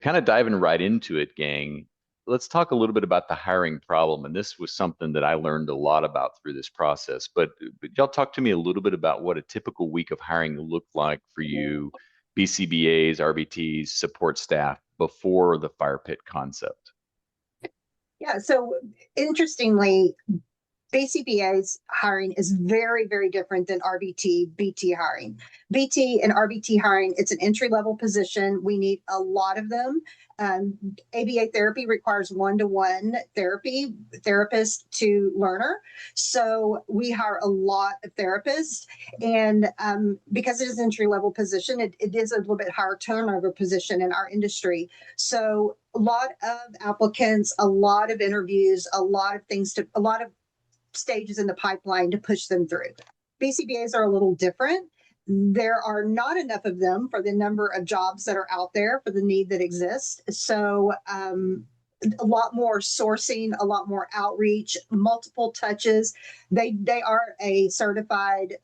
Kind of diving right into it, gang. Let's talk a little bit about the hiring problem. And this was something that I learned a lot about through this process. But y'all talk to me a little bit about what a typical week of hiring looked like for you, BCBAs, RBTs, support staff before the fire pit concept. Yeah, so interestingly, BCBA's hiring is very, very different than RBT, BT hiring. BT and RBT hiring, it's an entry level position. We need a lot of them. ABA therapy requires one-to-one therapy, therapist to learner. So we hire a lot of therapists. And because it is an entry level position, it is a little bit higher turnover position in our industry. So a lot of applicants, a lot of interviews, a lot of things a lot of stages in the pipeline to push them through. BCBAs are a little different. There are not enough of them for the number of jobs that are out there for the need that exists. So a lot more sourcing, a lot more outreach, multiple touches. They are a certified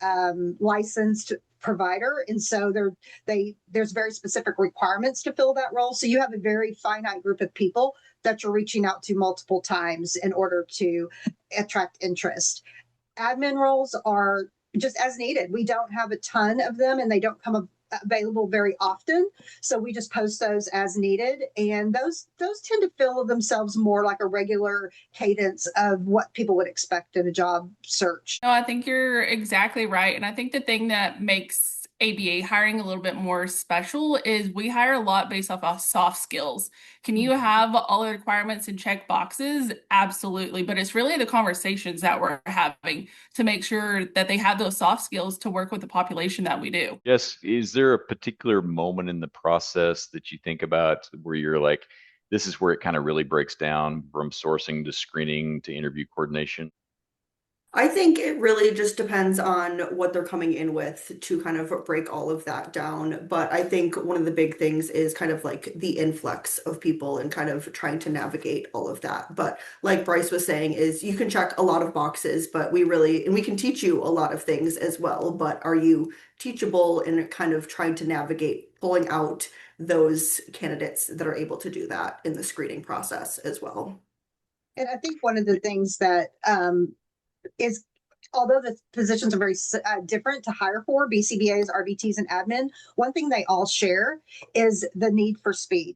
licensed provider, and so there's very specific requirements to fill that role. So you have a very finite group of people that you're reaching out to multiple times in order to attract interest. Admin roles are just as needed. We don't have a ton of them and they don't come available very often. So we just post those as needed. And those tend to fill themselves more like a regular cadence of what people would expect in a job search. No, I think you're exactly right. And I think the thing that makes ABA hiring a little bit more special is we hire a lot based off of soft skills. Can you have all the requirements and check boxes? Absolutely. But it's really the conversations that we're having to make sure that they have those soft skills to work with the population that we do. Yes. Is there a particular moment in the process that you think about where you're like, this is where it kind of really breaks down from sourcing to screening to interview coordination? I think it really just depends on what they're coming in with to kind of break all of that down. But I think one of the big things is kind of like the influx of people and kind of trying to navigate all of that. But like Bryce was saying, is you can check a lot of boxes, but and we can teach you a lot of things as well. But are you teachable and kind of trying to navigate pulling out those candidates that are able to do that in the screening process as well? And I think one of the things that is although the positions are very different to hire for BCBAs, RBTs, and admin, one thing they all share is the need for speed.